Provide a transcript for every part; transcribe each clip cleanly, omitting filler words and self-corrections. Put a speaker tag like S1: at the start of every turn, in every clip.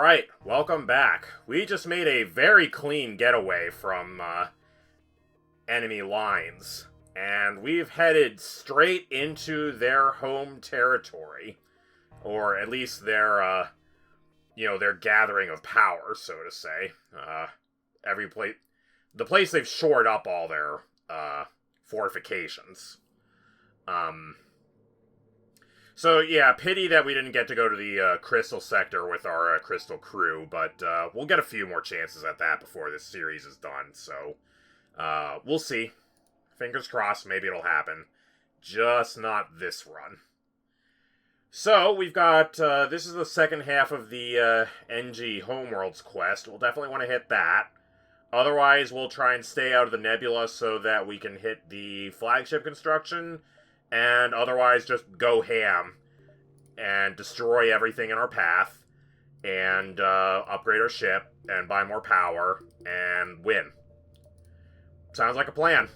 S1: Alright, welcome back. We just made a very clean getaway from enemy lines, and we've headed straight into their home territory, or at least their, their gathering of power, so to say. The place they've shored up all their fortifications. So, yeah, pity that we didn't get to go to the Crystal Sector with our Crystal crew, but we'll get a few more chances at that before this series is done, so we'll see. Fingers crossed, maybe it'll happen. Just not this run. So, we've got, this is the second half of the NG Homeworlds quest. We'll definitely want to hit that. Otherwise, we'll try and stay out of the nebula so that we can hit the flagship construction, and otherwise just go ham and destroy everything in our path and upgrade our ship and buy more power and win. Sounds like a plan.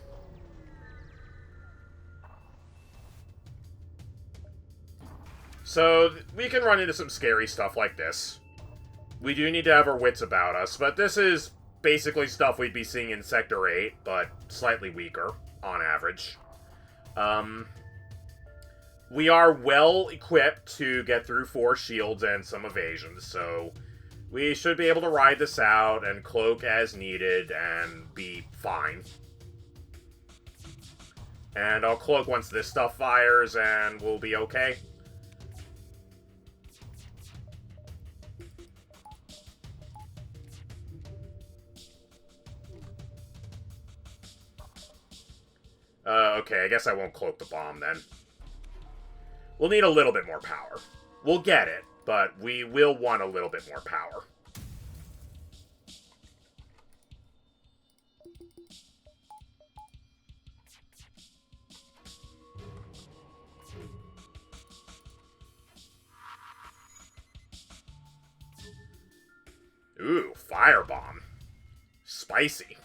S1: So we can run into some scary stuff like this. We do need to have our wits about us, but this is basically stuff we'd be seeing in Sector 8, but slightly weaker on average. We are well equipped to get through 4 shields and some evasions, so we should be able to ride this out and cloak as needed and be fine. And I'll cloak once this stuff fires and we'll be okay. Okay, I guess I won't cloak the bomb then. We'll need a little bit more power. We'll get it, but we will want a little bit more power. Ooh, firebomb. Spicy.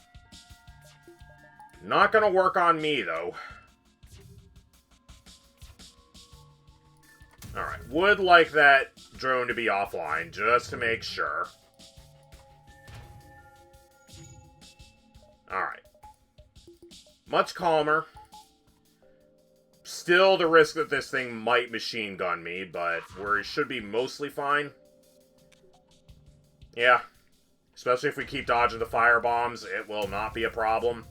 S1: Not gonna work on me, though. Alright, would like that drone to be offline, just to make sure. Alright. Much calmer. Still the risk that this thing might machine gun me, but we should be mostly fine. Yeah. Especially if we keep dodging the fire bombs, it will not be a problem.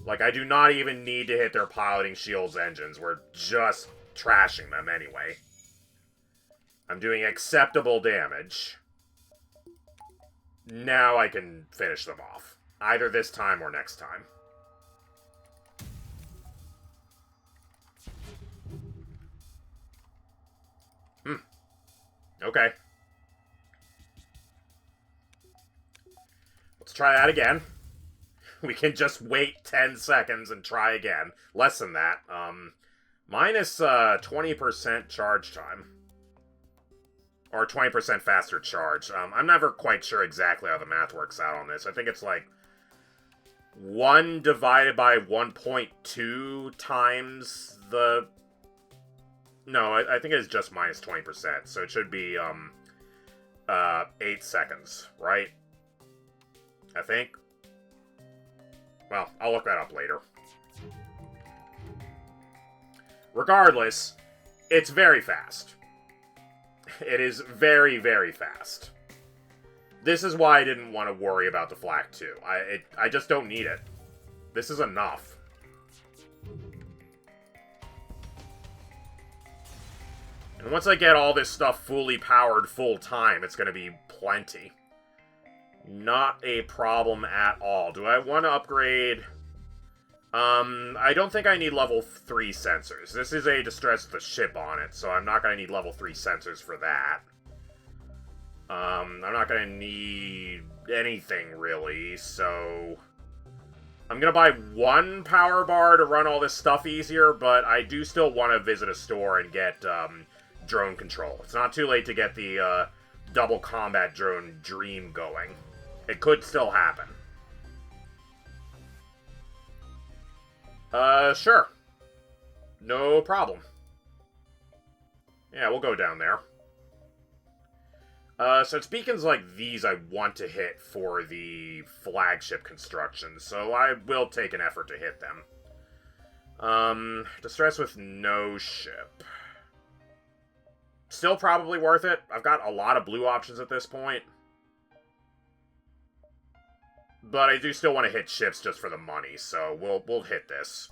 S1: Like, I do not even need to hit their piloting shields engines. We're just trashing them anyway. I'm doing acceptable damage. Now I can finish them off. Either this time or next time. Okay. Let's try that again. We can just wait 10 seconds and try again. Less than that. Minus 20% charge time. Or 20% faster charge. I'm never quite sure exactly how the math works out on this. I think it's like 1 divided by 1.2 times the... No, I think it's just minus 20%. So it should be 8 seconds, right? I think. Well, I'll look that up later. Regardless, it's very fast. It is very, very fast. This is why I didn't want to worry about the Flak 2. I just don't need it. This is enough. And once I get all this stuff fully powered full time, it's going to be plenty. Not a problem at all. Do I want to upgrade... I don't think I need level 3 sensors. This is a distress with a ship on it, so I'm not going to need level 3 sensors for that. I'm not going to need anything, really, so... I'm going to buy 1 power bar to run all this stuff easier, but I do still want to visit a store and get drone control. It's not too late to get the double combat drone dream going. It could still happen. Sure. No problem. Yeah, we'll go down there. So it's beacons like these I want to hit for the flagship construction, so I will take an effort to hit them. Distress with no ship. Still probably worth it. I've got a lot of blue options at this point. But I do still want to hit ships just for the money, so we'll hit this.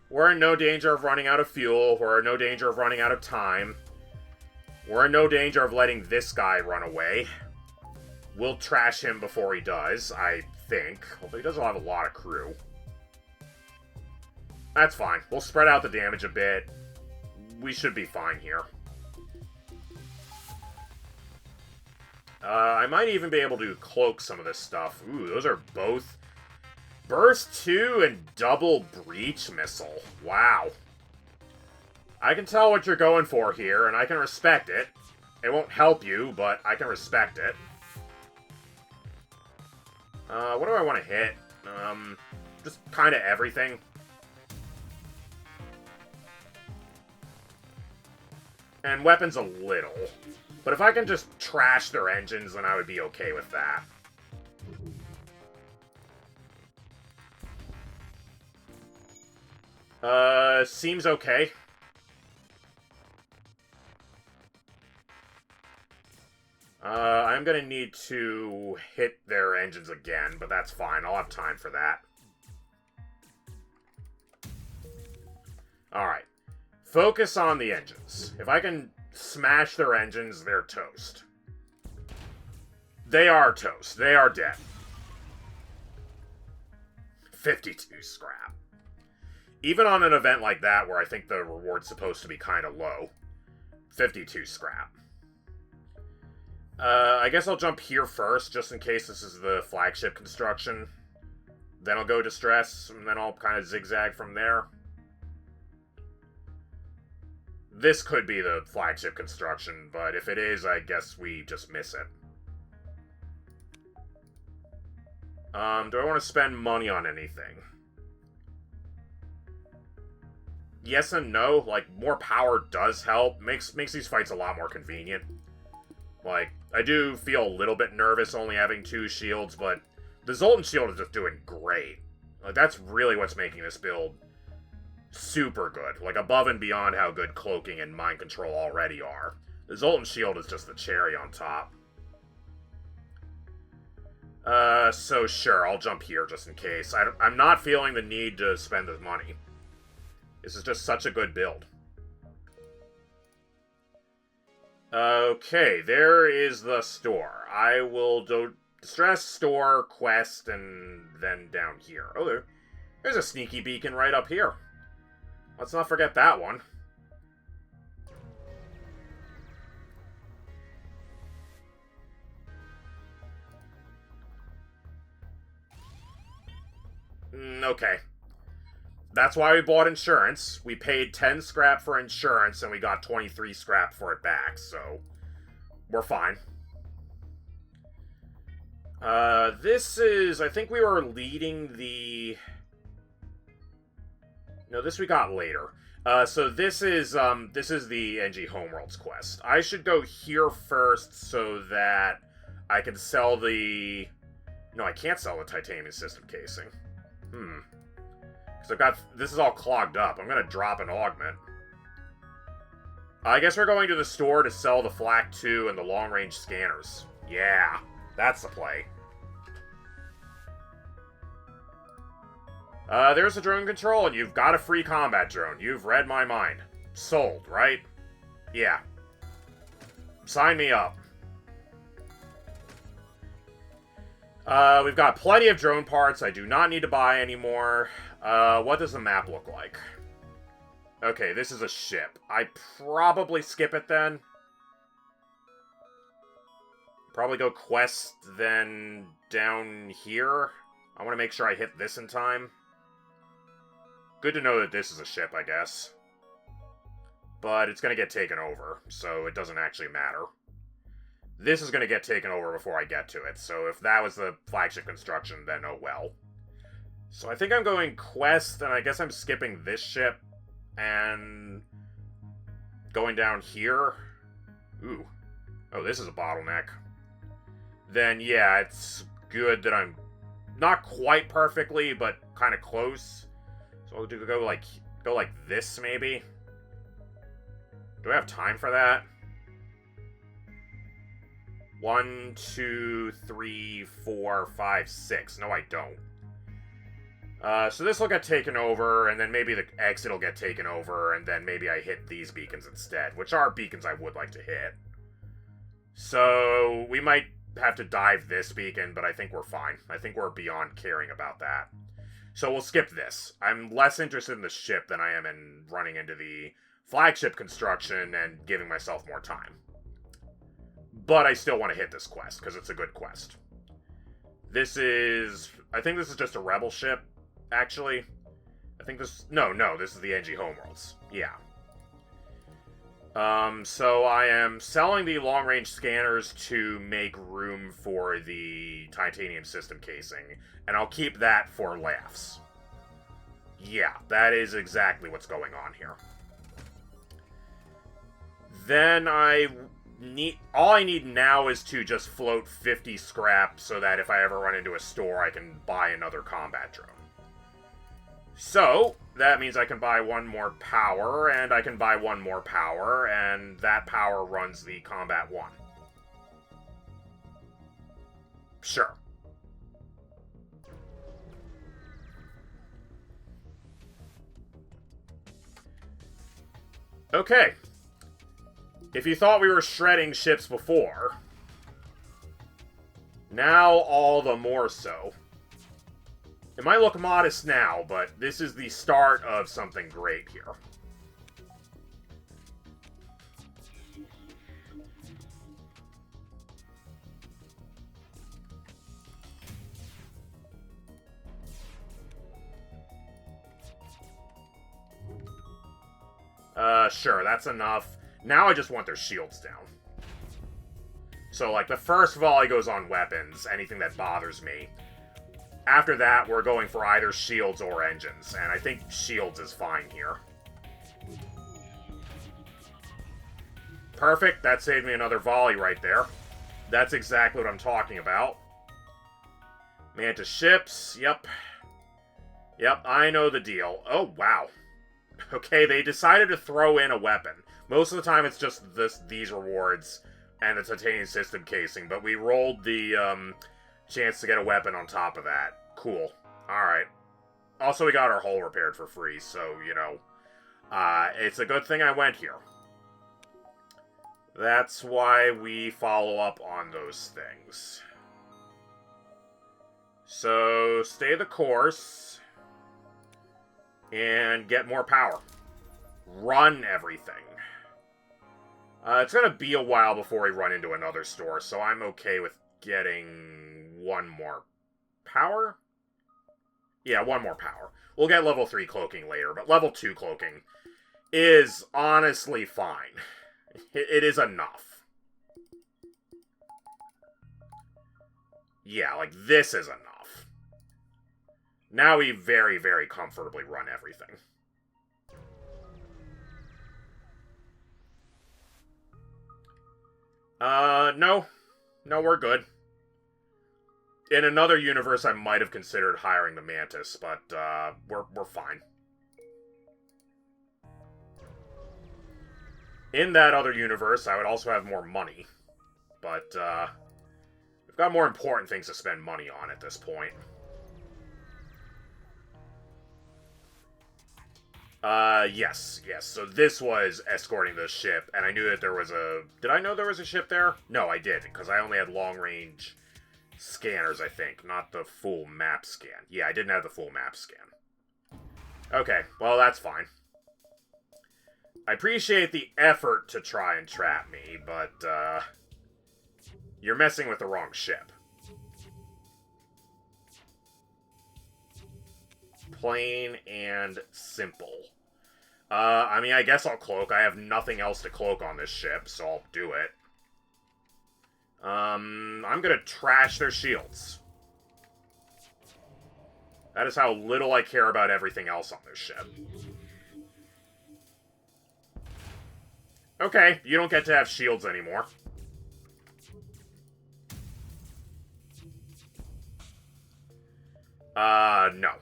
S1: We're in no danger of running out of fuel. We're in no danger of running out of time. We're in no danger of letting this guy run away. We'll trash him before he does, I think. Although he doesn't have a lot of crew. That's fine. We'll spread out the damage a bit. We should be fine here. I might even be able to cloak some of this stuff. Ooh, those are both Burst 2 and double breach missile. Wow. I can tell what you're going for here, and I can respect it. It won't help you, but I can respect it. What do I want to hit? Just kind of everything. And weapons a little. But if I can just trash their engines, then I would be okay with that. Seems okay. I'm gonna need to hit their engines again, but that's fine. I'll have time for that. Alright. Focus on the engines. If I can smash their engines, they're toast. They are toast. They are dead. 52 scrap. Even on an event like that, where I think the reward's supposed to be kind of low, 52 scrap. I guess I'll jump here first, just in case this is the flagship construction. Then I'll go distress, and then I'll kind of zigzag from there. This could be the flagship construction, but if it is, I guess we just miss it. Do I want to spend money on anything? Yes and no. Like, more power does help. Makes these fights a lot more convenient. Like, I do feel a little bit nervous only having 2 shields, but the Zoltan shield is just doing great. Like, that's really what's making this build super good. Like, above and beyond how good cloaking and mind control already are. The Zoltan shield is just the cherry on top. So sure, I'll jump here just in case. I'm not feeling the need to spend the money. This is just such a good build. Okay, there is the store. I will do distress, store, quest, and then down here. Oh, there's a sneaky beacon right up here. Let's not forget that one. Okay. That's why we bought insurance. We paid 10 scrap for insurance, and we got 23 scrap for it back, so we're fine. This is... I think we were leading the... No, this we got later. So this is the NG Homeworlds quest. I should go here first so that I can sell the... No, I can't sell the titanium system casing. Because I've got... This is all clogged up. I'm going to drop an augment. I guess we're going to the store to sell the Flak 2 and the long-range scanners. Yeah, that's the play. There's a drone control, and you've got a free combat drone. You've read my mind. Sold, right? Yeah. Sign me up. We've got plenty of drone parts. I do not need to buy anymore. What does the map look like? Okay, this is a ship. I probably skip it then. Probably go quest, then down here. I want to make sure I hit this in time. Good to know that this is a ship, I guess. But it's going to get taken over, so it doesn't actually matter. This is going to get taken over before I get to it, so if that was the flagship construction, then oh well. So I think I'm going quest, and I guess I'm skipping this ship, and going down here. Ooh. Oh, this is a bottleneck. Then, yeah, it's good that I'm not quite perfectly, but kind of close. So I'll go like this, maybe? Do I have time for that? 1, 2, 3, 4, 5, 6. No, I don't. So this will get taken over, and then maybe the exit will get taken over, and then maybe I hit these beacons instead, which are beacons I would like to hit. So we might have to dive this beacon, but I think we're fine. I think we're beyond caring about that. So we'll skip this. I'm less interested in the ship than I am in running into the flagship construction and giving myself more time. But I still want to hit this quest, because it's a good quest. This is... I think this is just a rebel ship, actually. I think this... No, this is the NG Homeworlds. Yeah. So I am selling the long-range scanners to make room for the titanium system casing, and I'll keep that for laughs. Yeah, that is exactly what's going on here. Then all I need now is to just float 50 scrap so that if I ever run into a store, I can buy another combat drone. So, that means I can buy one more power, and I can buy one more power, and that power runs the Combat 1. Sure. Okay. If you thought we were shredding ships before, now all the more so. It might look modest now, but this is the start of something great here. Sure, that's enough. Now I just want their shields down. So, like, the first volley goes on weapons, anything that bothers me. After that, we're going for either shields or engines, and I think shields is fine here. Perfect, that saved me another volley right there. That's exactly what I'm talking about. Mantis ships, yep. Yep, I know the deal. Oh, wow. Okay, they decided to throw in a weapon. Most of the time it's just these rewards and the titanium system casing, but we rolled the chance to get a weapon on top of that. Cool. Alright. Also, we got our hull repaired for free, so, you know, it's a good thing I went here. That's why we follow up on those things. So, stay the course and get more power. Run everything. It's gonna be a while before we run into another store, so I'm okay with getting one more power? Yeah, one more power. We'll get level 3 cloaking later, but level 2 cloaking is honestly fine. It is enough. Yeah, like, this is enough. Now we very, very comfortably run everything. No. No, we're good. In another universe, I might have considered hiring the Mantis, but, we're fine. In that other universe, I would also have more money. But, we've got more important things to spend money on at this point. Yes. So this was escorting the ship, and I knew that there was a... Did I know there was a ship there? No, I didn't, because I only had long-range scanners, I think, not the full map scan. Yeah, I didn't have the full map scan. Okay, well, that's fine. I appreciate the effort to try and trap me, but, you're messing with the wrong ship. Plain and simple. I mean, I guess I'll cloak. I have nothing else to cloak on this ship, so I'll do it. I'm gonna trash their shields. That is how little I care about everything else on this ship. Okay, you don't get to have shields anymore. No.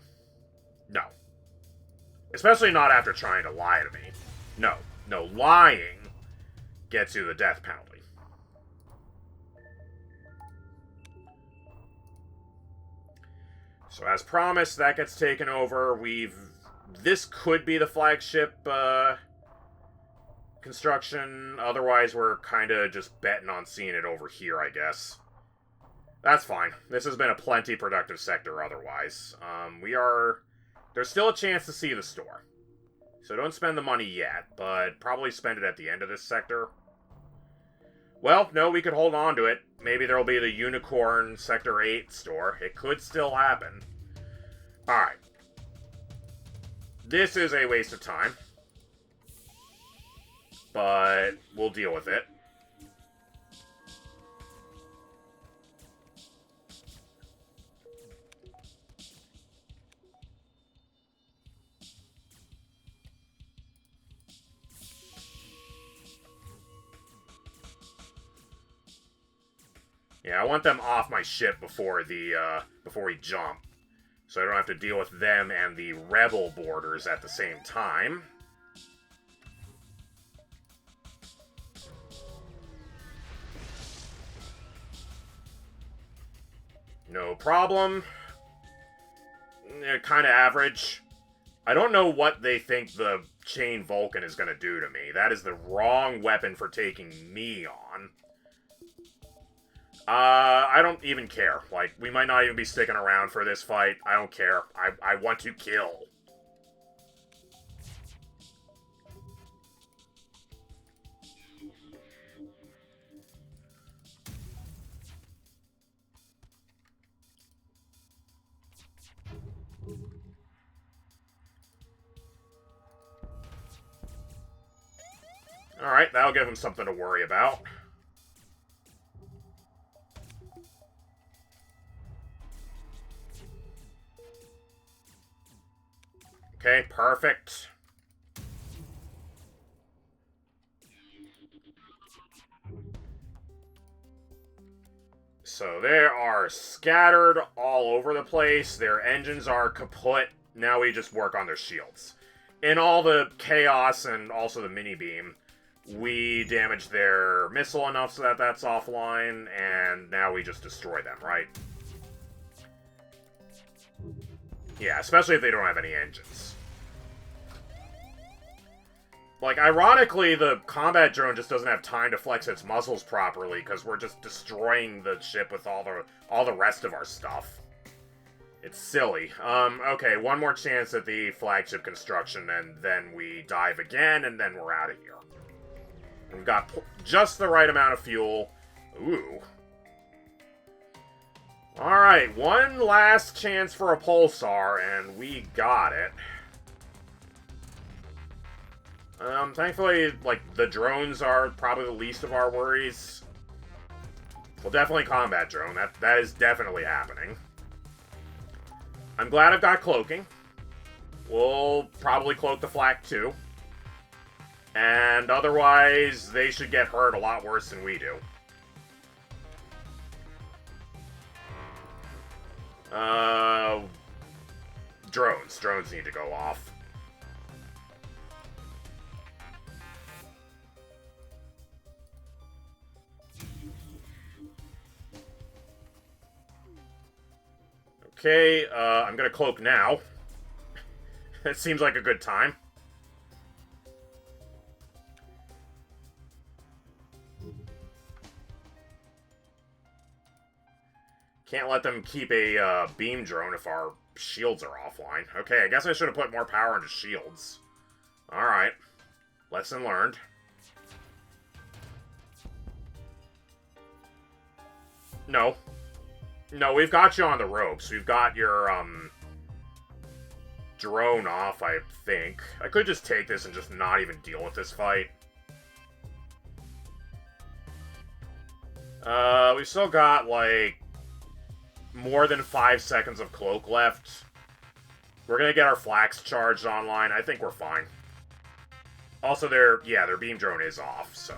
S1: No. Especially not after trying to lie to me. No. No, lying gets you the death penalty. So as promised, that gets taken over. This could be the flagship, construction. Otherwise, we're kind of just betting on seeing it over here, I guess. That's fine. This has been a plenty productive sector otherwise. There's still a chance to see the store. So don't spend the money yet, but probably spend it at the end of this sector. Well, no, we could hold on to it. Maybe there'll be the Unicorn Sector 8 store. It could still happen. Alright. This is a waste of time. But we'll deal with it. Yeah, I want them off my ship before we jump. So I don't have to deal with them and the rebel boarders at the same time. No problem. Kind of average. I don't know what they think the Chain Vulcan is going to do to me. That is the wrong weapon for taking me on. I don't even care. Like, we might not even be sticking around for this fight. I don't care. I want to kill. Alright, that'll give him something to worry about. Okay, perfect. So they are scattered all over the place. Their engines are kaput. Now we just work on their shields. In all the chaos and also the mini-beam, we damage their missile enough so that that's offline, and now we just destroy them, right? Yeah, especially if they don't have any engines. Like, ironically, the combat drone just doesn't have time to flex its muscles properly, because we're just destroying the ship with all the rest of our stuff. It's silly. Okay, one more chance at the flagship construction, and then we dive again, and then we're out of here. We've got just the right amount of fuel. Ooh. Alright, one last chance for a pulsar, and we got it. Thankfully, like, the drones are probably the least of our worries. Well, definitely combat drone. That is definitely happening. I'm glad I've got cloaking. We'll probably cloak the flak too. And otherwise, they should get hurt a lot worse than we do. Drones. Drones need to go off. Okay, I'm gonna cloak now. It seems like a good time. Can't let them keep a beam drone if our shields are offline. Okay, I guess I should have put more power into shields. Alright. Lesson learned. No. No, we've got you on the ropes. We've got your, drone off, I think. I could just take this and just not even deal with this fight. We've still got, like, more than 5 seconds of cloak left. We're gonna get our flax charged online. I think we're fine. Also, their beam drone is off, so...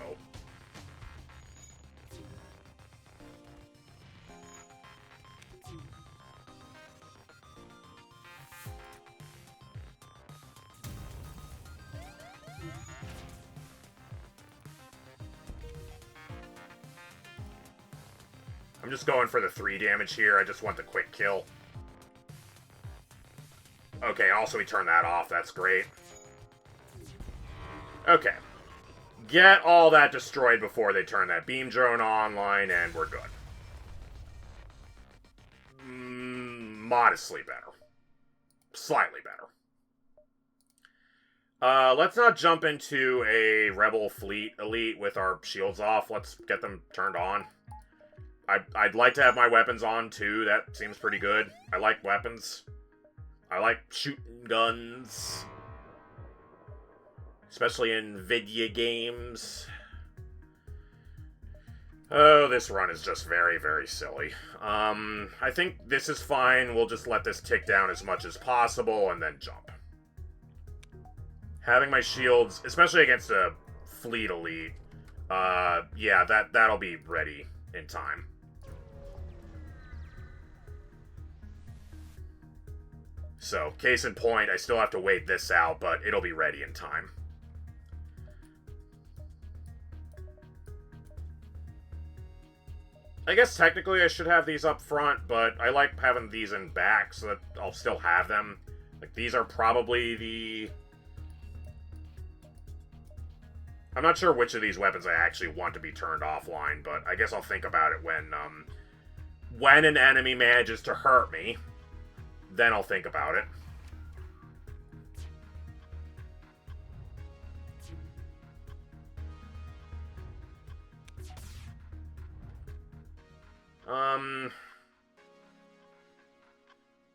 S1: I'm just going for the 3 damage here. I just want the quick kill. Okay, also we turned that off. That's great. Okay. Get all that destroyed before they turn that beam drone online, and we're good. Modestly better. Slightly better. Let's not jump into a Rebel Fleet Elite with our shields off. Let's get them turned on. I'd like to have my weapons on, too. That seems pretty good. I like weapons. I like shooting guns. Especially in video games. Oh, this run is just very, very silly. I think this is fine. We'll just let this tick down as much as possible and then jump. Having my shields, especially against a Fleet Elite, yeah, that'll be ready in time. So, case in point, I still have to wait this out, but it'll be ready in time. I guess technically I should have these up front, but I like having these in back so that I'll still have them. Like, these are probably the... I'm not sure which of these weapons I actually want to be turned offline, but I guess I'll think about it when an enemy manages to hurt me. Then I'll think about it.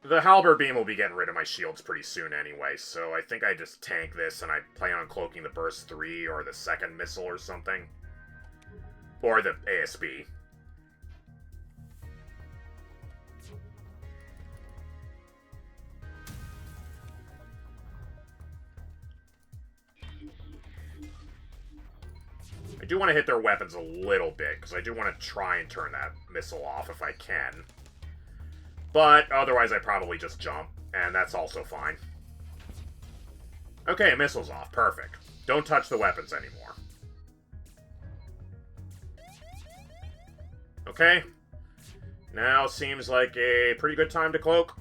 S1: The Halberd Beam will be getting rid of my shields pretty soon anyway, so I think I just tank this and I plan on cloaking the Burst 3 or the second missile or something. Or the ASB. I do want to hit their weapons a little bit, because I do want to try and turn that missile off if I can. But otherwise I probably just jump, and that's also fine. Okay, missile's off. Perfect. Don't touch the weapons anymore. Okay. Now seems like a pretty good time to cloak.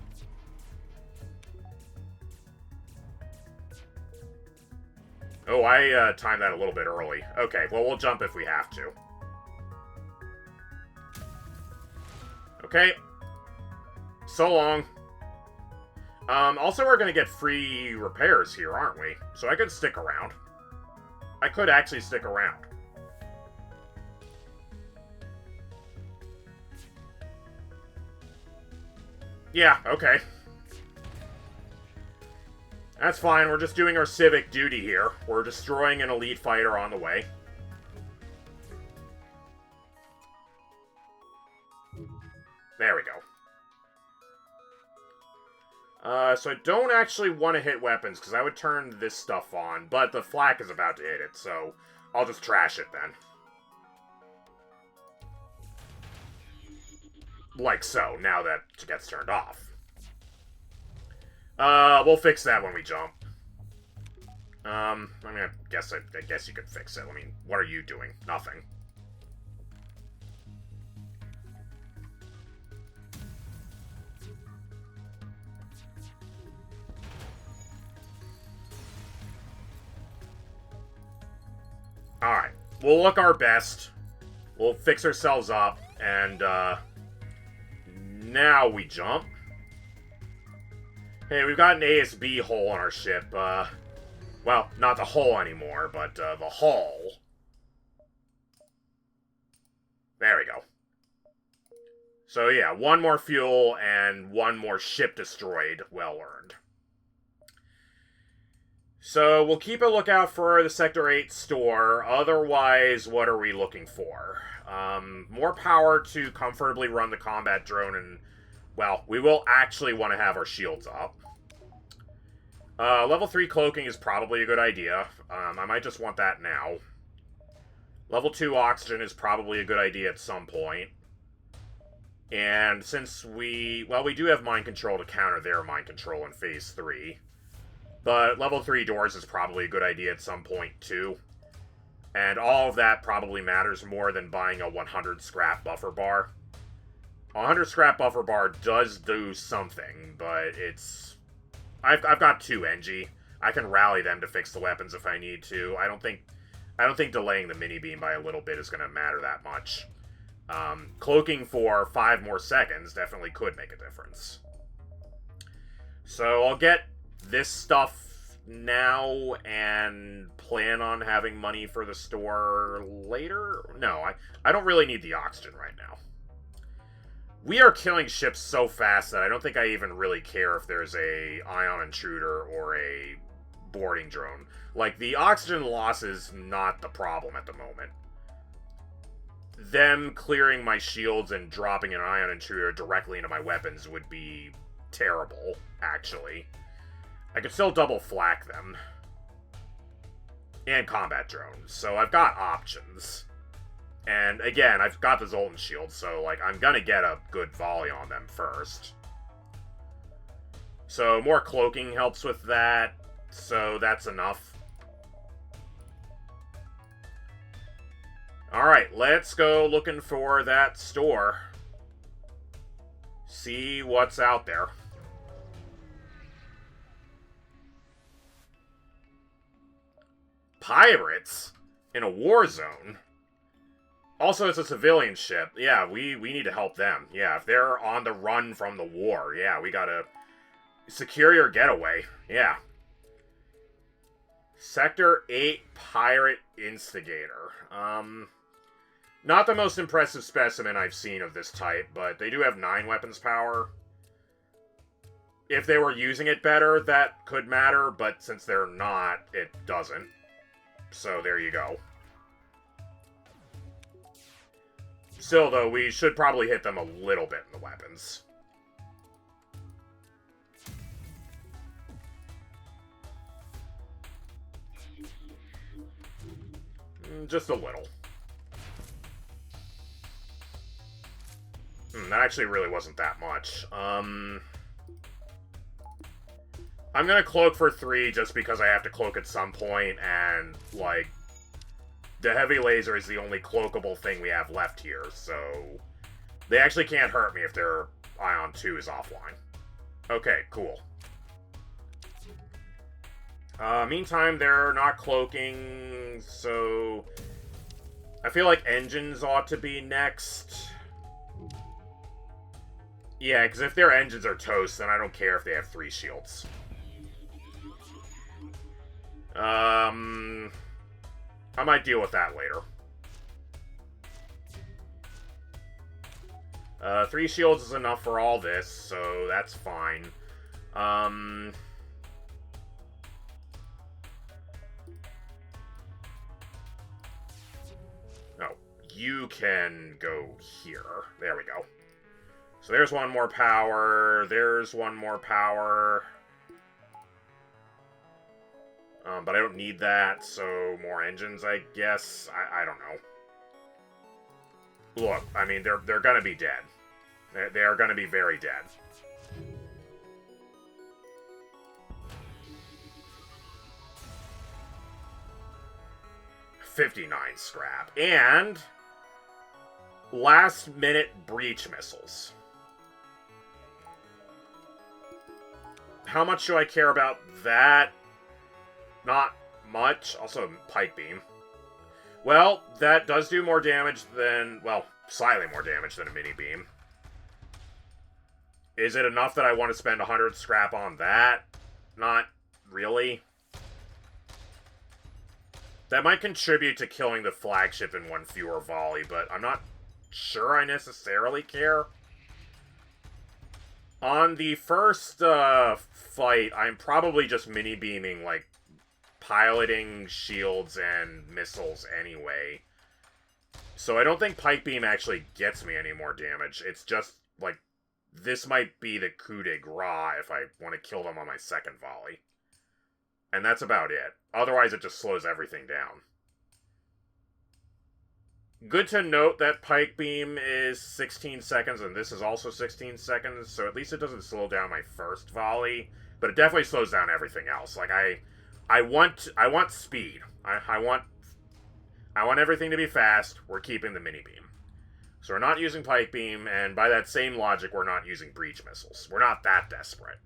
S1: Oh, I timed that a little bit early. Okay, well, we'll jump if we have to. Okay. So long. Also, we're going to get free repairs here, aren't we? So I could stick around. I could actually stick around. Yeah, okay. That's fine, we're just doing our civic duty here. We're destroying an elite fighter on the way. There we go. So I don't actually want to hit weapons, because I would turn this stuff on, but the flak is about to hit it, so I'll just trash it then. Like so, now that it gets turned off. We'll fix that when we jump. I mean, I guess you could fix it. I mean, what are you doing? Nothing. Alright. We'll look our best. We'll fix ourselves up, and, now we jump. Hey, we've got an ASB hull on our ship, well, not the hull anymore, but, the hull. There we go. So, yeah, one more fuel and one more ship destroyed. Well earned. So, we'll keep a lookout for the Sector 8 store. Otherwise, what are we looking for? More power to comfortably run the combat drone, and, well, we will actually want to have our shields up. Level 3 cloaking is probably a good idea. I might just want that now. Level 2 oxygen is probably a good idea at some point. And since we do have mind control to counter their mind control in phase 3. But level 3 doors is probably a good idea at some point too. And all of that probably matters more than buying a 100 scrap buffer bar. A 100 scrap buffer bar does do something, but it's... I've got 2 Engie. I can rally them to fix the weapons if I need to. I don't think delaying the mini beam by a little bit is going to matter that much. Cloaking for 5 more seconds definitely could make a difference. So I'll get this stuff now and plan on having money for the store later. No, I don't really need the oxygen right now. We are killing ships so fast that I don't think I even really care if there's a ion intruder or a boarding drone. Like, the oxygen loss is not the problem at the moment. Them clearing my shields and dropping an ion intruder directly into my weapons would be terrible, actually. I could still double flak them. And combat drones, so I've got options. And again, I've got the Zoltan shield, so like I'm gonna get a good volley on them first. So more cloaking helps with that, so that's enough. Alright, let's go looking for that store. See what's out there. Pirates? In a war zone? Also, it's a civilian ship. Yeah, we need to help them. Yeah, if they're on the run from the war, yeah, we gotta secure your getaway. Yeah. Sector 8 Pirate Instigator. Not the most impressive specimen I've seen of this type, but they do have 9 weapons power. If they were using it better, that could matter, but since they're not, it doesn't. So there you go. Still, though, we should probably hit them a little bit in the weapons. Just a little. That actually really wasn't that much. I'm gonna cloak for 3 just because I have to cloak at some point, and, like, the heavy laser is the only cloakable thing we have left here, so they actually can't hurt me if their Ion 2 is offline. Okay, cool. Meantime, they're not cloaking, so I feel like engines ought to be next. Yeah, because if their engines are toast, then I don't care if they have 3 shields. I might deal with that later. 3 shields is enough for all this, so that's fine. No, you can go here. There we go. So there's 1 more power, there's 1 more power. But I don't need that, so more engines, I guess. I don't know. Look, I mean, they're gonna be dead. They are gonna be very dead. $59 scrap. And last-minute breach missiles. How much do I care about that? Not much. Also, pike beam. Well, that does do more damage than... well, slightly more damage than a mini beam. Is it enough that I want to spend 100 scrap on that? Not really. That might contribute to killing the flagship in 1 fewer volley, but I'm not sure I necessarily care. On the first fight, I'm probably just mini-beaming, like, piloting shields and missiles anyway. So I don't think Pike Beam actually gets me any more damage. It's just, like, this might be the coup de grace if I want to kill them on my second volley. And that's about it. Otherwise, it just slows everything down. Good to note that Pike Beam is 16 seconds, and this is also 16 seconds, so at least it doesn't slow down my first volley, but it definitely slows down everything else. Like, I want speed. I want everything to be fast. We're keeping the mini beam. So we're not using Pike Beam, and by that same logic, we're not using Breach Missiles. We're not that desperate.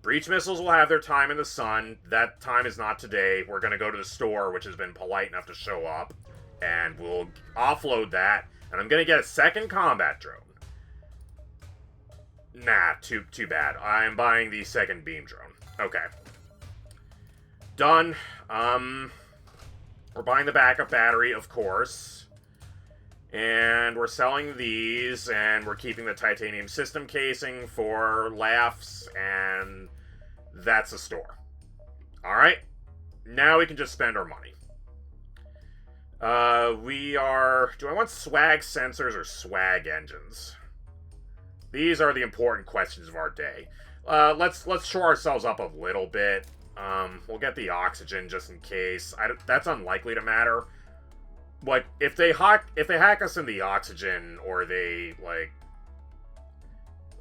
S1: Breach Missiles will have their time in the sun. That time is not today. We're going to go to the store, which has been polite enough to show up, and we'll offload that, and I'm going to get a second combat drone. Nah, too bad. I'm buying the second beam drone. Okay. Done. We're buying the backup battery, of course. And we're selling these, and we're keeping the titanium system casing for laughs, and that's the store. Alright, now we can just spend our money. Do I want swag sensors or swag engines? These are the important questions of our day. Let's shore ourselves up a little bit. We'll get the oxygen just in case. That's unlikely to matter. Like, if they hack us in the oxygen, or they, like,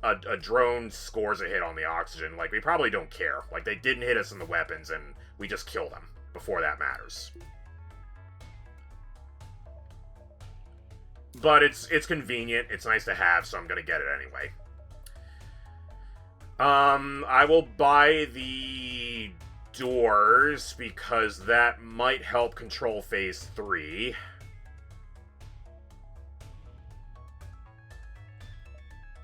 S1: a drone scores a hit on the oxygen, like, we probably don't care. Like, they didn't hit us in the weapons, and we just kill them before that matters. But it's convenient, it's nice to have, so I'm gonna get it anyway. I will buy the doors, because that might help control Phase 3.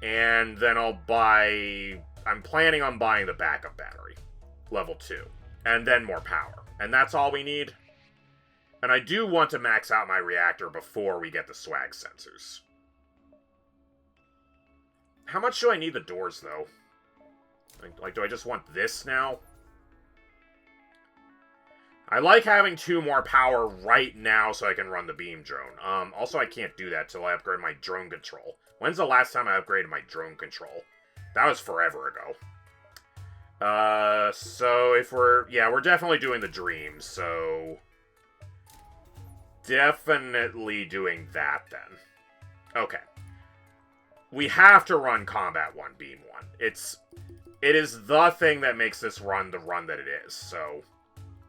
S1: And then I'm planning on buying the backup battery, level 2, and then more power. And that's all we need. And I do want to max out my reactor before we get the swag sensors. How much do I need the doors, though? Like, do I just want this now? I like having 2 more power right now so I can run the beam drone. Also, I can't do that till I upgrade my drone control. When's the last time I upgraded my drone control? That was forever ago. So if we're definitely doing the dream, so definitely doing that then. Okay. We have to run Combat 1, Beam 1. It is the thing that makes this run the run that it is, so...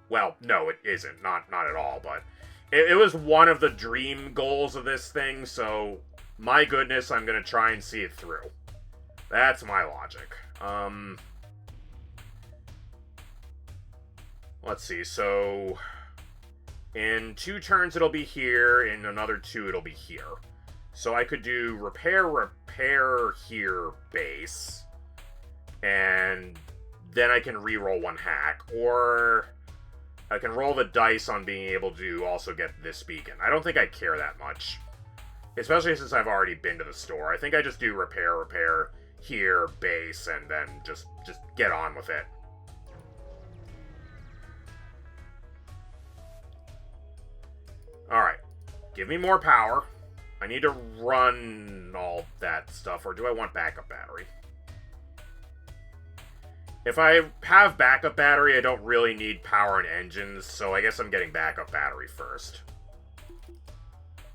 S1: Well, no, it isn't. Not at all, but... It was one of the dream goals of this thing, so... My goodness, I'm gonna try and see it through. That's my logic. Let's see, so... In 2 turns it'll be here, in another 2 it'll be here. So I could do repair here, base. And then I can reroll 1 hack. Or I can roll the dice on being able to also get this beacon. I don't think I care that much. Especially since I've already been to the store. I think I just do repair here, base, and then just get on with it. Alright. Give me more power. I need to run all that stuff, or do I want backup battery? If I have backup battery, I don't really need power and engines, so I guess I'm getting backup battery first.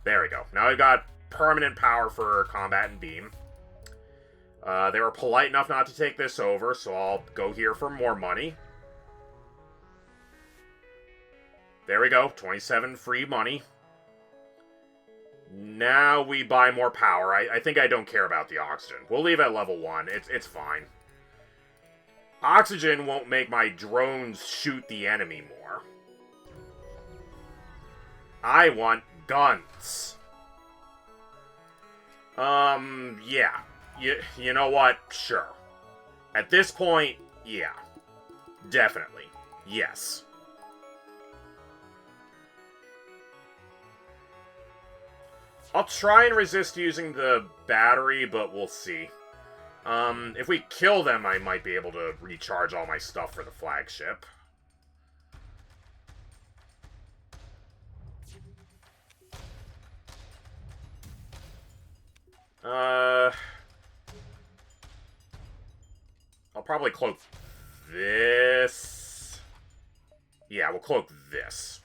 S1: There we go. Now I've got permanent power for combat and beam. They were polite enough not to take this over, so I'll go here for more money. There we go. 27 free money. Now we buy more power. I think I don't care about the oxygen. We'll leave at level 1. It's fine. Oxygen won't make my drones shoot the enemy more. I want guns. Yeah. You know what? Sure. At this point, yeah. Definitely. Yes. I'll try and resist using the battery, but we'll see. If we kill them, I might be able to recharge all my stuff for the flagship. I'll probably cloak this. Yeah, we'll cloak this.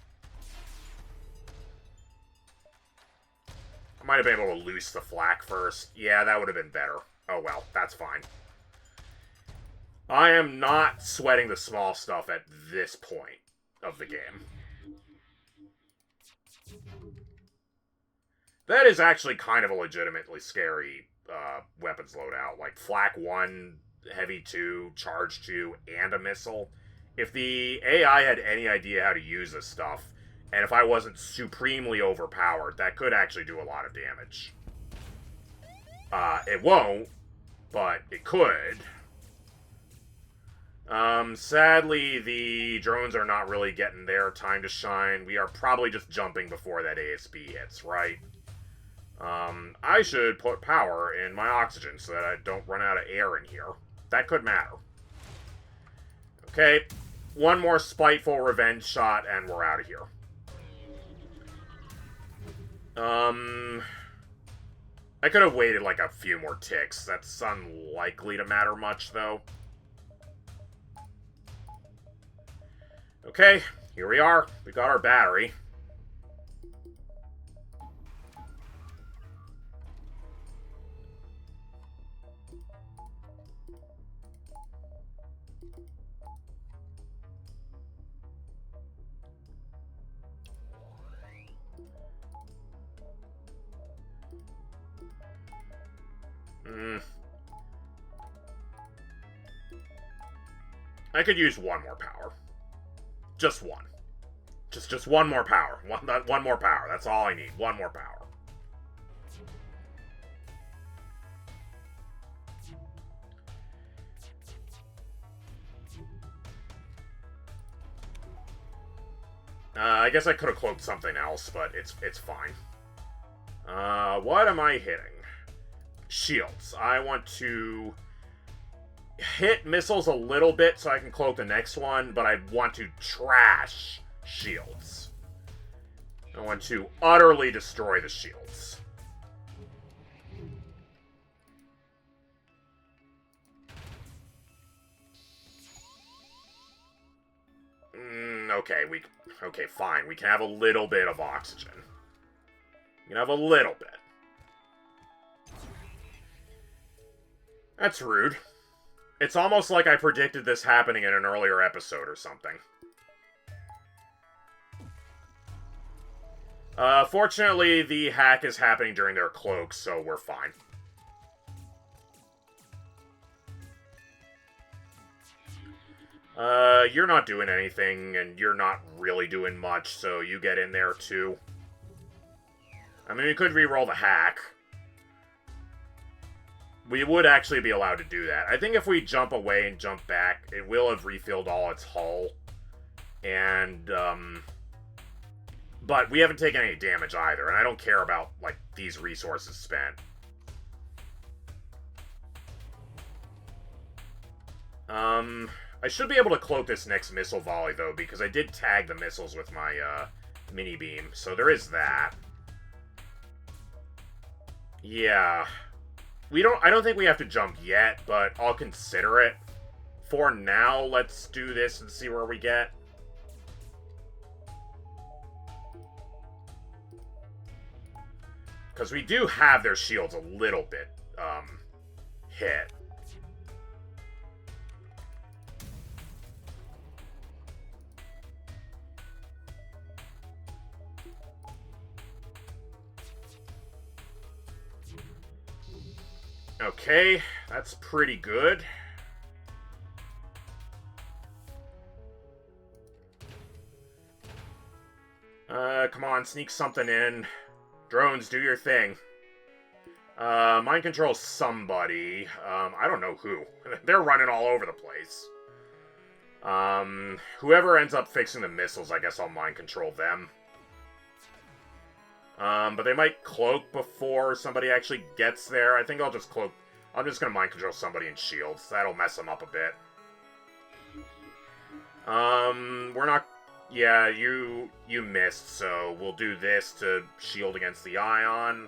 S1: I might have been able to loose the flak first. Yeah, that would have been better. Oh well, that's fine. I am not sweating the small stuff at this point of the game. That is actually kind of a legitimately scary weapons loadout. Like, flak 1, heavy 2, charge 2, and a missile. If the AI had any idea how to use this stuff, and if I wasn't supremely overpowered, that could actually do a lot of damage. It won't, but it could. Sadly, the drones are not really getting their time to shine. We are probably just jumping before that ASB hits, right? I should put power in my oxygen so that I don't run out of air in here. That could matter. Okay, one more spiteful revenge shot and we're out of here. I could have waited like a few more ticks. That's unlikely to matter much, though. Okay, here we are. We got our battery. I could use one more power. Just one. Just one more power. One more power. That's all I need. One more power. I guess I could have cloaked something else, but it's fine. What am I hitting? Shields. I want to hit missiles a little bit so I can cloak the next one, but I want to trash shields. I want to utterly destroy the shields. Okay, fine. We can have a little bit of oxygen. We can have a little bit. That's rude. It's almost like I predicted this happening in an earlier episode or something. Fortunately, the hack is happening during their cloaks, so we're fine. You're not doing anything, and you're not really doing much, so you get in there, too. I mean, we could re-roll the hack. We would actually be allowed to do that. I think if we jump away and jump back, it will have refilled all its hull. And, but we haven't taken any damage either, and I don't care about, like, these resources spent. I should be able to cloak this next missile volley, though, because I did tag the missiles with my, mini beam, so there is that. Yeah. I don't think we have to jump yet, but I'll consider it. For now, let's do this and see where we get. Because we do have their shields a little bit, hit. Okay, that's pretty good. Come on, sneak something in. Drones, do your thing. Mind control somebody. I don't know who. They're running all over the place. Whoever ends up fixing the missiles, I guess I'll mind control them. But they might cloak before somebody actually gets there. I think I'll just cloak. I'm just gonna mind control somebody in shields. That'll mess them up a bit. We're not... Yeah, you missed, so we'll do this to shield against the ion.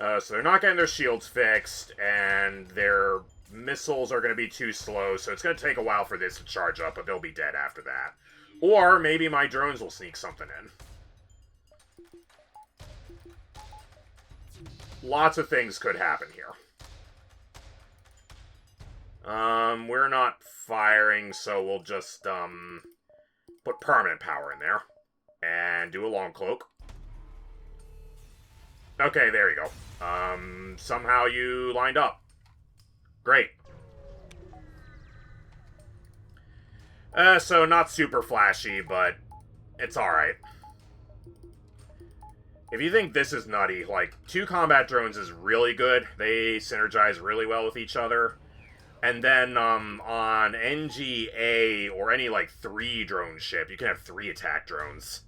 S1: So they're not getting their shields fixed, and their missiles are going to be too slow, so it's going to take a while for this to charge up, but they'll be dead after that. Or maybe my drones will sneak something in. Lots of things could happen here. We're not firing, so we'll just, put permanent power in there. And do a long cloak. Okay, there you go. Somehow you lined up. Great. So not super flashy, but it's alright. If you think this is nutty, like, 2 combat drones is really good. They synergize really well with each other. And then, on NGA, or any, like, 3 drone ship, you can have 3 attack drones.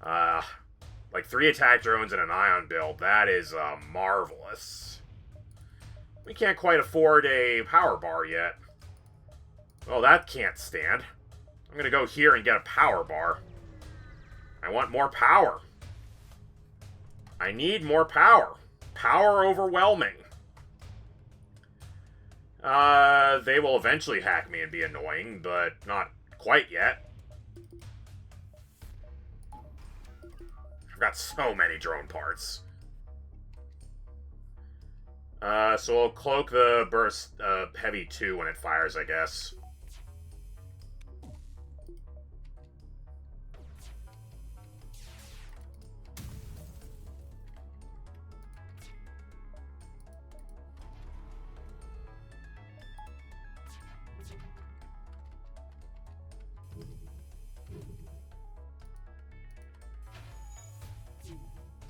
S1: Like, 3 attack drones in an ion build, that is, marvelous. We can't quite afford a power bar yet. Oh, that can't stand. I'm gonna go here and get a power bar. I want more power. I need more power. Power overwhelming. They will eventually hack me and be annoying, but not quite yet. I've got so many drone parts. So we'll cloak the burst heavy 2 when it fires, I guess.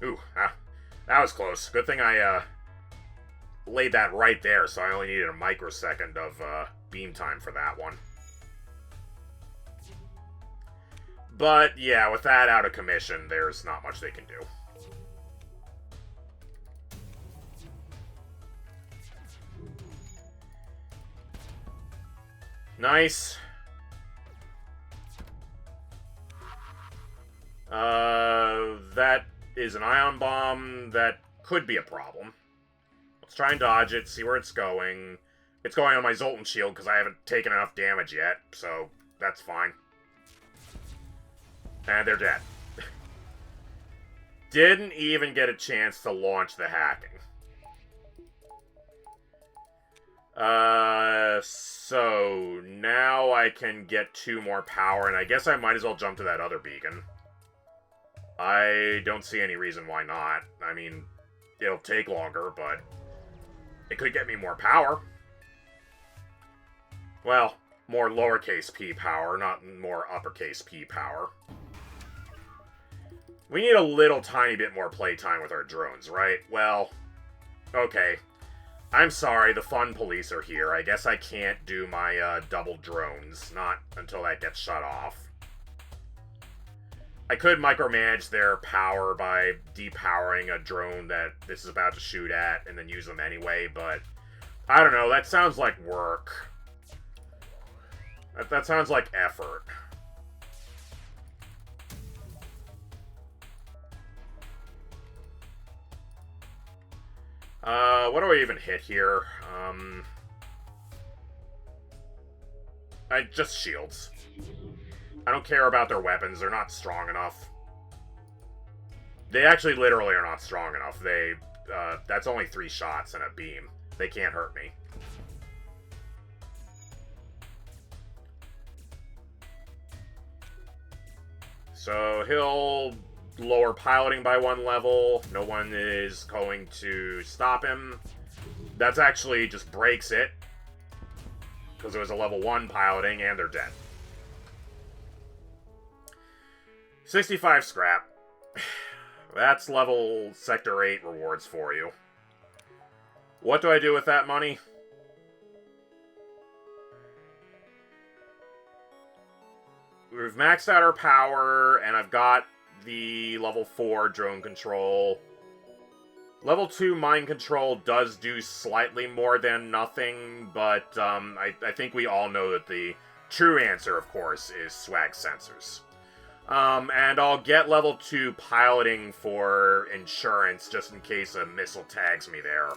S1: Ooh, that was close. Good thing I, laid that right there, so I only needed a microsecond of, beam time for that one. But, yeah, with that out of commission, there's not much they can do. Nice. That is an ion bomb that could be a problem. Let's try and dodge it, see where it's going. It's going on my Zoltan shield because I haven't taken enough damage yet, so that's fine. And they're dead. Didn't even get a chance to launch the hacking. So now I can get 2 more power, and I guess I might as well jump to that other beacon. I don't see any reason why not. I mean, it'll take longer, but it could get me more power. Well, more lowercase p power, not more uppercase p power. We need a little tiny bit more playtime with our drones, right? Well, okay. I'm sorry, the fun police are here. I guess I can't do my double drones, not until that gets shut off. I could micromanage their power by depowering a drone that this is about to shoot at and then use them anyway, but I don't know, that sounds like work. That sounds like effort. What do I even hit here? Just shields. I don't care about their weapons, they're not strong enough. They actually literally are not strong enough. That's only 3 shots and a beam. They can't hurt me. So he'll lower piloting by 1 level. No one is going to stop him. That's actually just breaks it. Because it was a level 1 piloting and they're dead. 65 scrap. That's level Sector 8 rewards for you. What do I do with that money? We've maxed out our power, and I've got the level 4 drone control. Level 2 mind control does do slightly more than nothing, but I think we all know that the true answer, of course, is swag sensors. And I'll get level 2 piloting for insurance just in case a missile tags me there.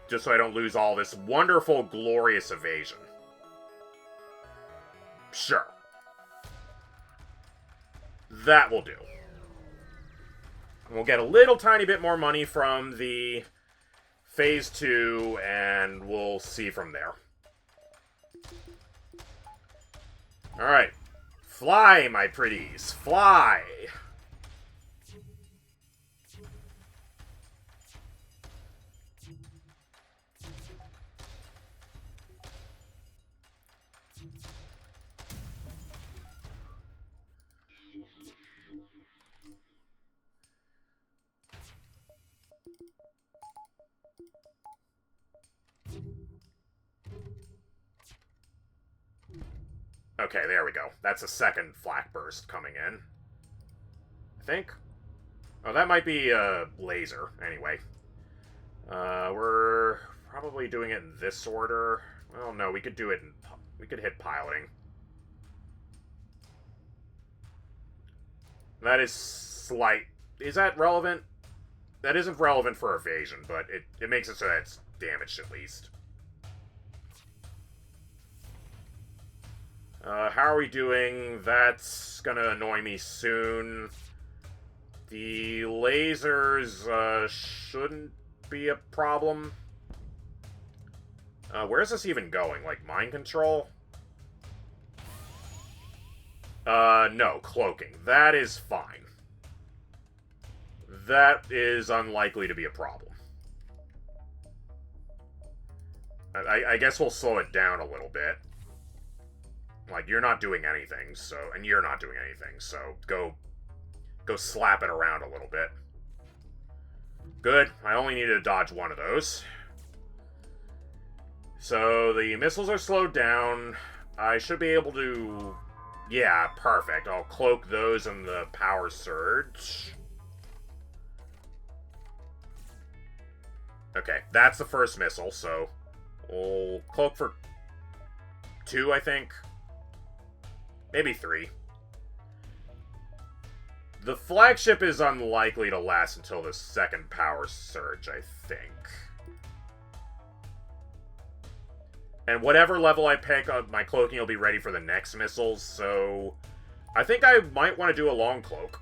S1: Just so I don't lose all this wonderful, glorious evasion. Sure. That will do. We'll get a little tiny bit more money from the Phase 2, and we'll see from there. Alright. Fly, my pretties. Fly! Okay, there we go. That's a second flak burst coming in. I think. Oh, that might be a laser, anyway. We're probably doing it in this order. Well, no, we could do it in... We could hit piloting. That is slight... Is that relevant? That isn't relevant for evasion, but it makes it so that it's damaged at least. How are we doing? That's gonna annoy me soon. The lasers, shouldn't be a problem. Where's this even going? Like, mind control? No, cloaking. That is fine. That is unlikely to be a problem. I guess we'll slow it down a little bit. Like, you're not doing anything, so... And you're not doing anything, so go slap it around a little bit. Good. I only needed to dodge one of those. So, the missiles are slowed down. I should be able to... Yeah, perfect. I'll cloak those in the power surge. Okay, that's the first missile, so... We'll cloak for 2, I think. Maybe 3. The flagship is unlikely to last until the second power surge, I think. And whatever level I pick, my cloaking will be ready for the next missiles, so... I think I might want to do a long cloak.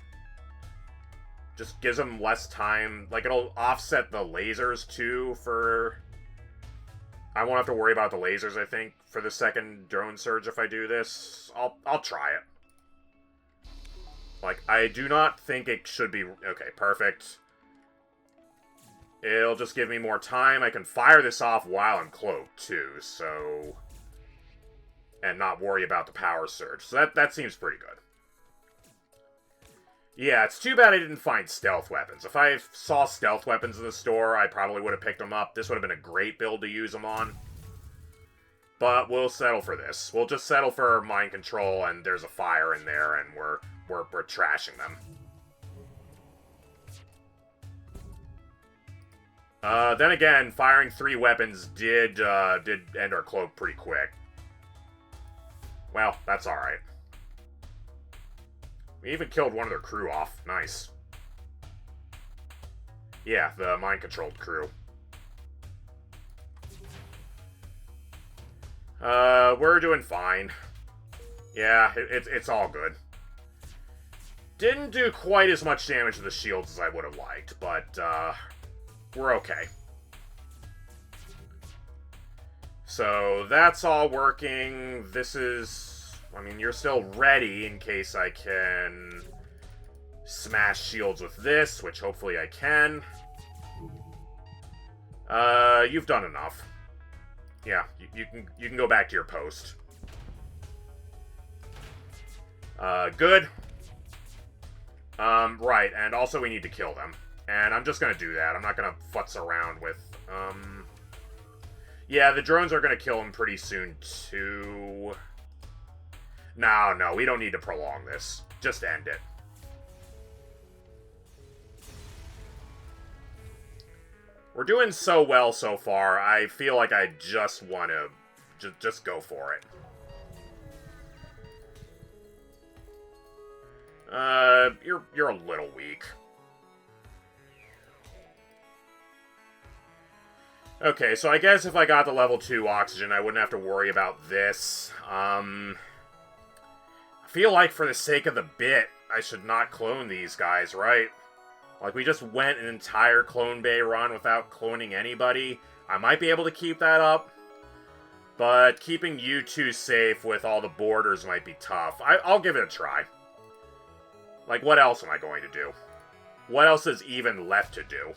S1: Just gives them less time. Like, it'll offset the lasers, too, for... I won't have to worry about the lasers, I think, for the second drone surge if I do this. I'll try it. Like, I do not think it should be... Okay, perfect. It'll just give me more time. I can fire this off while I'm cloaked, too, so... And not worry about the power surge. So that seems pretty good. Yeah, it's too bad I didn't find stealth weapons. If I saw stealth weapons in the store, I probably would have picked them up. This would have been a great build to use them on. But we'll settle for this. We'll just settle for mind control, and there's a fire in there, and we're trashing them. Then again, firing 3 weapons did end our cloak pretty quick. Well, that's alright. We even killed one of their crew off. Nice. Yeah, the mind-controlled crew. We're doing fine. Yeah, it's all good. Didn't do quite as much damage to the shields as I would have liked, but, we're okay. So, that's all working. This is... I mean, you're still ready in case I can smash shields with this, which hopefully I can. You've done enough. Yeah, you can go back to your post. Good. Right, and also we need to kill them. And I'm just gonna do that. I'm not gonna futz around with, Yeah, the drones are gonna kill him pretty soon, too. No, we don't need to prolong this. Just end it. We're doing so well so far, I feel like I just want to... Just go for it. You're a little weak. Okay, so I guess if I got the level 2 oxygen, I wouldn't have to worry about this. I feel like for the sake of the bit, I should not clone these guys, right? Like, we just went an entire Clone Bay run without cloning anybody. I might be able to keep that up, but keeping you two safe with all the borders might be tough. I'll give it a try. Like, what else am I going to do? What else is even left to do?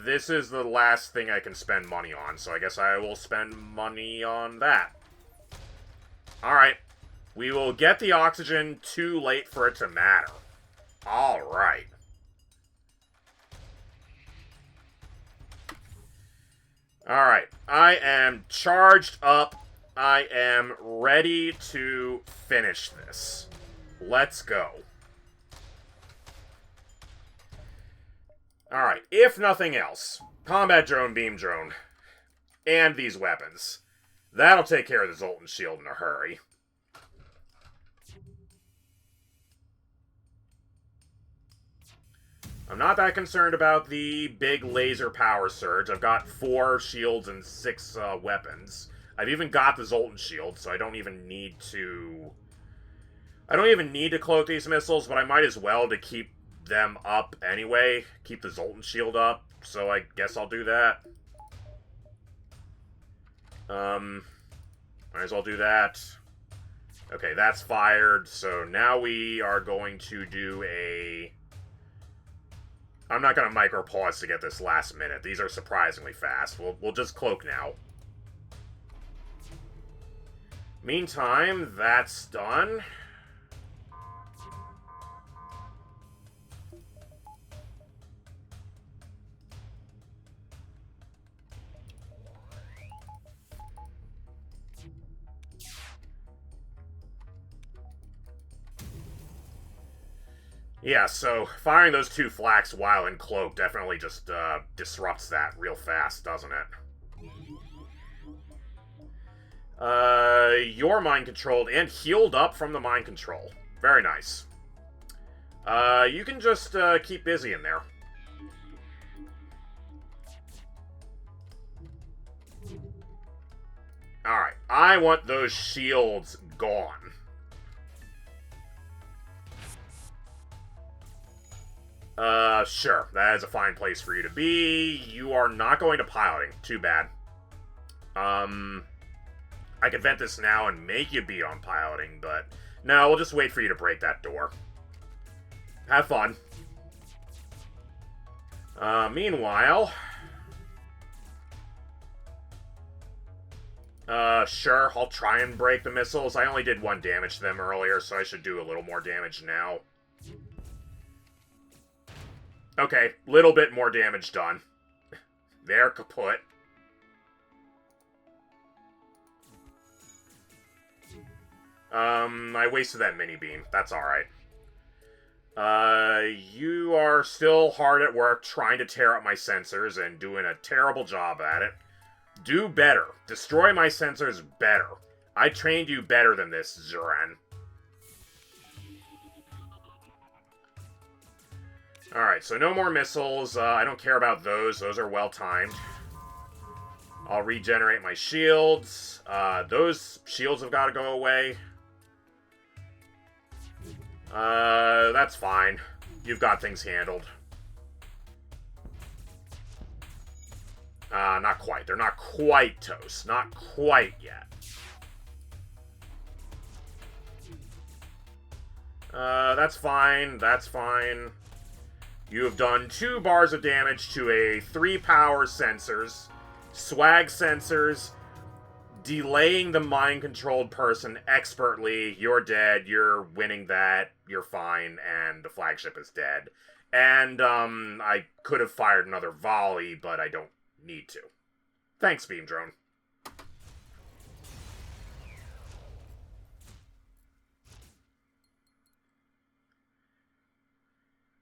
S1: This is the last thing I can spend money on, so I guess I will spend money on that. Alright. We will get the oxygen too late for it to matter. Alright. Alright. I am charged up. I am ready to finish this. Let's go. Alright, if nothing else, combat drone, beam drone, and these weapons. That'll take care of the Zoltan shield in a hurry. I'm not that concerned about the big laser power surge. I've got 4 shields and 6 weapons. I've even got the Zoltan shield, so I don't even need to... I don't even need to cloak these missiles, but I might as well to keep them up anyway. Keep the Zoltan shield up, so I guess I'll do that. Might as well do that. Okay, that's fired, so now we are going to do a... I'm not going to micro-pause to get this last minute. These are surprisingly fast. We'll just cloak now. Meantime, that's done. Yeah, so firing those 2 flaks while in cloak definitely just disrupts that real fast, doesn't it? You're mind controlled and healed up from the mind control. Very nice. You can just keep busy in there. Alright, I want those shields gone. Sure. That is a fine place for you to be. You are not going to piloting. Too bad. I could vent this now and make you be on piloting, but... No, we'll just wait for you to break that door. Have fun. Meanwhile... Sure, I'll try and break the missiles. I only did 1 damage to them earlier, so I should do a little more damage now. Okay, little bit more damage done. They're kaput. I wasted that mini beam. That's alright. You are still hard at work trying to tear up my sensors and doing a terrible job at it. Do better. Destroy my sensors better. I trained you better than this, Zuran. Alright, so no more missiles. I don't care about those. Those are well-timed. I'll regenerate my shields. Those shields have got to go away. That's fine. You've got things handled. Not quite. They're not quite toast. Not quite yet. That's fine. That's fine. You have done 2 bars of damage to a 3 power sensors, swag sensors, delaying the mind-controlled person expertly. You're dead, you're winning that, you're fine, and the flagship is dead. And, I could have fired another volley, but I don't need to. Thanks, Beam Drone.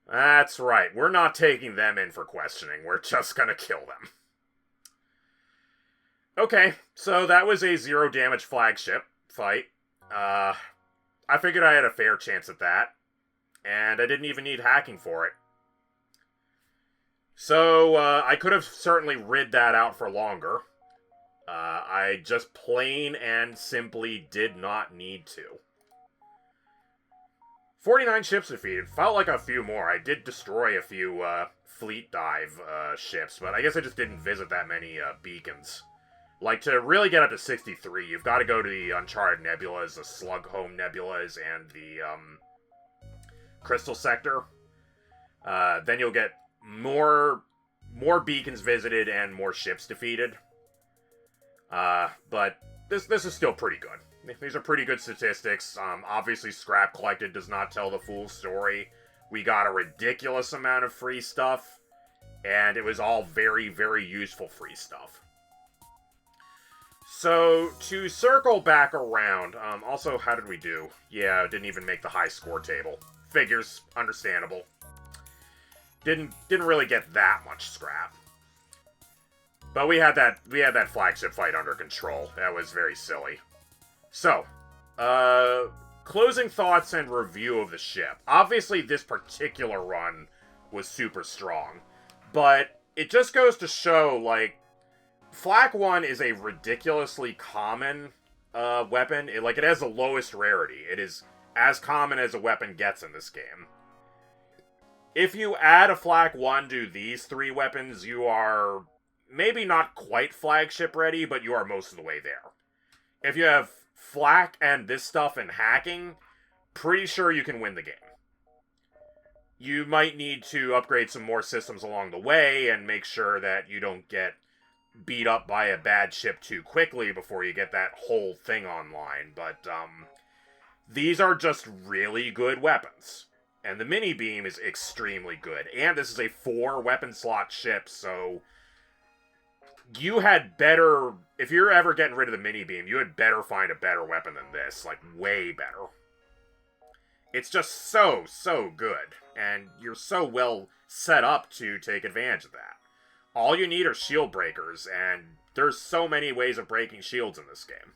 S1: That's right. We're not taking them in for questioning. We're just gonna kill them. Okay, so that was a 0 damage flagship fight. I I figured I had a fair chance at that, and I didn't even need hacking for it. So, I could have certainly rid that out for longer. I just plain and simply did not need to. 49 ships defeated. Felt like a few more. I did destroy a few fleet dive ships, but I guess I just didn't visit that many beacons. Like, to really get up to 63, you've got to go to the Uncharted Nebulas, the Slughome Nebulas, and the Crystal Sector. Then you'll get more beacons visited and more ships defeated. But this is still pretty good. These are pretty good statistics. Obviously, scrap collected does not tell the full story. We got a ridiculous amount of free stuff, and it was all very, very useful free stuff. So, to circle back around, also, how did we do? Yeah, didn't even make the high score table. Figures, understandable. Didn't really get that much scrap. But we had that flagship fight under control. That was very silly. So, closing thoughts and review of the ship. Obviously, this particular run was super strong, but it just goes to show, like, Flak 1 is a ridiculously common weapon. It has the lowest rarity. It is as common as a weapon gets in this game. If you add a Flak 1 to these three weapons, you are maybe not quite flagship ready, but you are most of the way there. If you have Flak and this stuff in hacking, pretty sure you can win the game. You might need to upgrade some more systems along the way and make sure that you don't get beat up by a bad ship too quickly before you get that whole thing online, but these are just really good weapons. And the mini beam is extremely good. And this is a 4-weapon slot ship, so you had better... If you're ever getting rid of the mini beam, you had better find a better weapon than this. Like, way better. It's just so, so good. And you're so well set up to take advantage of that. All you need are shield breakers, and there's so many ways of breaking shields in this game.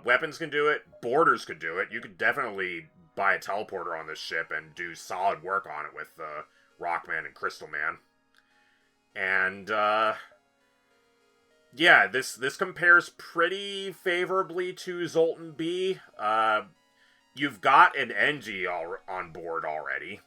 S1: Weapons can do it. Boarders could do it. You could definitely buy a teleporter on this ship and do solid work on it with Rockman and Crystal Man. And, yeah, this compares pretty favorably to Zoltan B. You've got an NG on board already.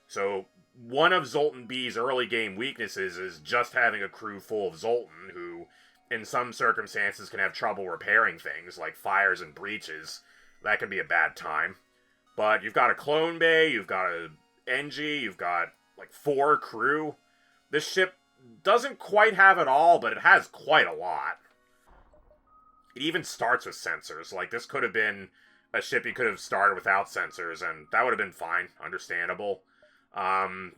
S1: So, one of Zoltan B's early game weaknesses is just having a crew full of Zoltan, who, in some circumstances, can have trouble repairing things, like fires and breaches. That can be a bad time. But you've got a clone bay, you've got a NG, you've got, like, 4 crew. This ship doesn't quite have it all, but it has quite a lot. It even starts with sensors. Like, this could have been a ship you could have started without sensors, and that would have been fine, understandable.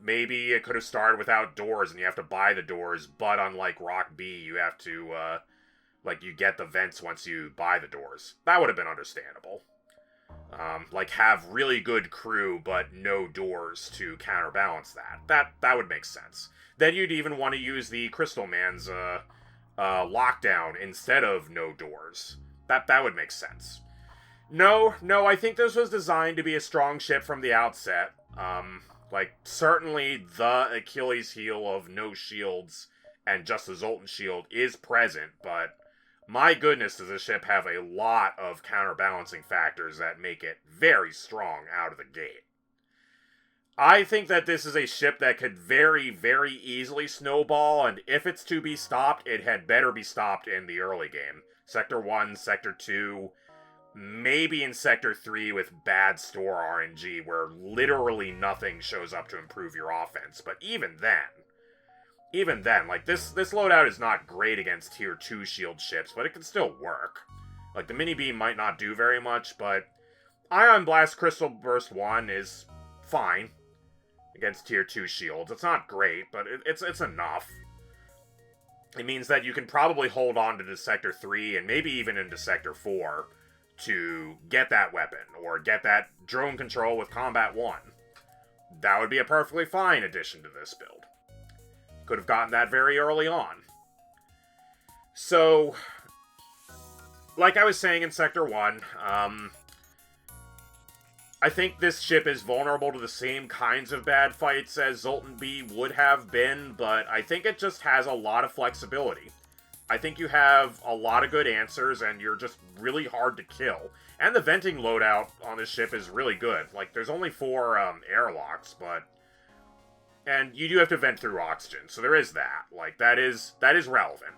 S1: Maybe it could have started without doors, and you have to buy the doors, but unlike Rock B, you have to, you get the vents once you buy the doors. That would have been understandable. Have really good crew, but no doors to counterbalance that. That would make sense. Then you'd even want to use the Crystal Man's, lockdown instead of no doors. That would make sense. No, I think this was designed to be a strong ship from the outset. Certainly the Achilles heel of no shields and just the Zoltan shield is present, but my goodness does this ship have a lot of counterbalancing factors that make it very strong out of the gate. I think that this is a ship that could very, very easily snowball, and if it's to be stopped, it had better be stopped in the early game. Sector 1, Sector 2... maybe in Sector 3 with bad store RNG, where literally nothing shows up to improve your offense. But even then, this loadout is not great against Tier 2 shield ships, but it can still work. Like, the mini beam might not do very much, but Ion Blast Crystal Burst 1 is fine against Tier 2 shields. It's not great, but it's enough. It means that you can probably hold on to Sector 3, and maybe even into Sector 4, to get that weapon, or get that drone control with Combat 1. That would be a perfectly fine addition to this build. Could have gotten that very early on. So, like I was saying in Sector 1, I think this ship is vulnerable to the same kinds of bad fights as Zoltan B would have been, but I think it just has a lot of flexibility. I think you have a lot of good answers, and you're just really hard to kill. And the venting loadout on this ship is really good. Like, there's only 4 airlocks, but... And you do have to vent through oxygen, so there is that. Like, that is relevant.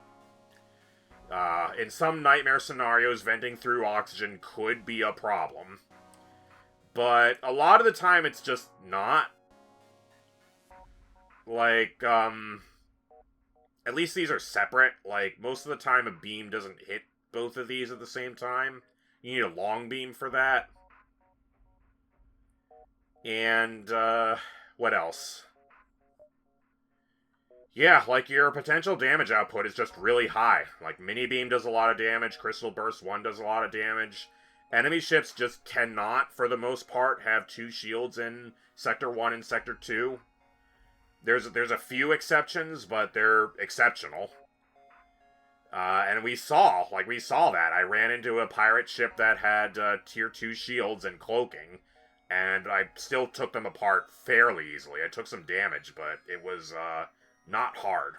S1: In some nightmare scenarios, venting through oxygen could be a problem. But a lot of the time, it's just not. Like, at least these are separate. Like, most of the time, a beam doesn't hit both of these at the same time. You need a long beam for that. And, what else? Yeah, like, your potential damage output is just really high. Like, Mini Beam does a lot of damage, Crystal Burst 1 does a lot of damage. Enemy ships just cannot, for the most part, have 2 shields in Sector 1 and Sector 2. There's a few exceptions, but they're exceptional. And we saw that. I ran into a pirate ship that had Tier 2 shields and cloaking, and I still took them apart fairly easily. I took some damage, but it was not hard.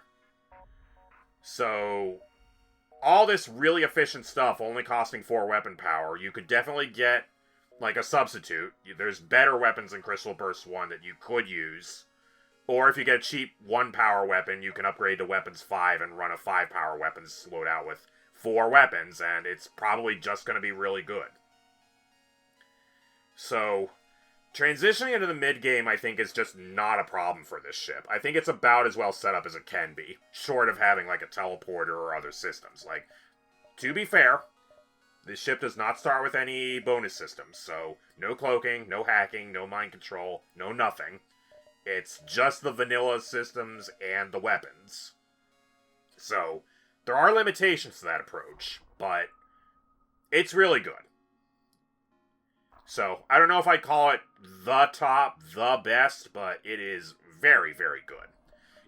S1: So, all this really efficient stuff only costing 4 weapon power, you could definitely get, like, a substitute. There's better weapons in Crystal Burst 1 that you could use. Or if you get a cheap 1 power weapon, you can upgrade to Weapons 5 and run a 5 power weapons loadout with 4 weapons, and it's probably just going to be really good. So, transitioning into the mid-game, I think, is just not a problem for this ship. I think it's about as well set up as it can be, short of having, like, a teleporter or other systems. Like, to be fair, this ship does not start with any bonus systems, so no cloaking, no hacking, no mind control, no nothing. It's just the vanilla systems and the weapons. So, there are limitations to that approach, but it's really good. So, I don't know if I'd call it the top, the best, but it is very, very good.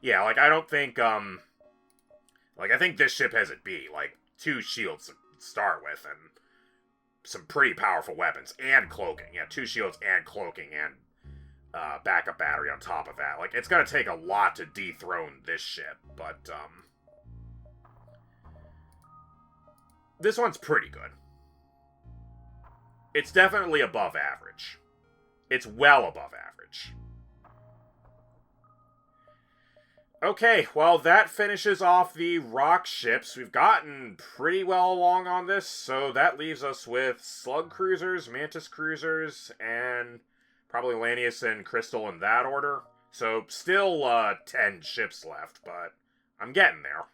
S1: Yeah, like, I don't think, like, I think this ship has it beat. Like, 2 shields to start with, and some pretty powerful weapons, and cloaking. Yeah, 2 shields and cloaking, and backup battery on top of that. Like, it's gonna take a lot to dethrone this ship, but, this one's pretty good. It's definitely above average. It's well above average. Okay, well, that finishes off the rock ships. We've gotten pretty well along on this, so that leaves us with slug cruisers, mantis cruisers, and probably Lanius and Crystal in that order. So, still 10 ships left, but I'm getting there.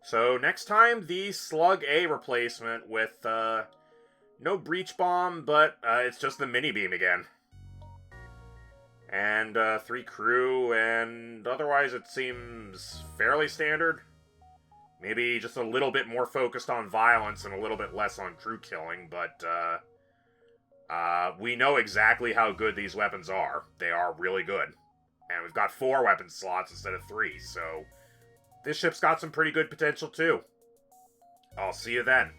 S1: So, next time, the Slug A replacement with, no breach bomb, but it's just the mini beam again. And 3 crew, and otherwise it seems fairly standard. Maybe just a little bit more focused on violence and a little bit less on crew killing, but we know exactly how good these weapons are. They are really good. And we've got 4 weapon slots instead of 3, so this ship's got some pretty good potential too. I'll see you then.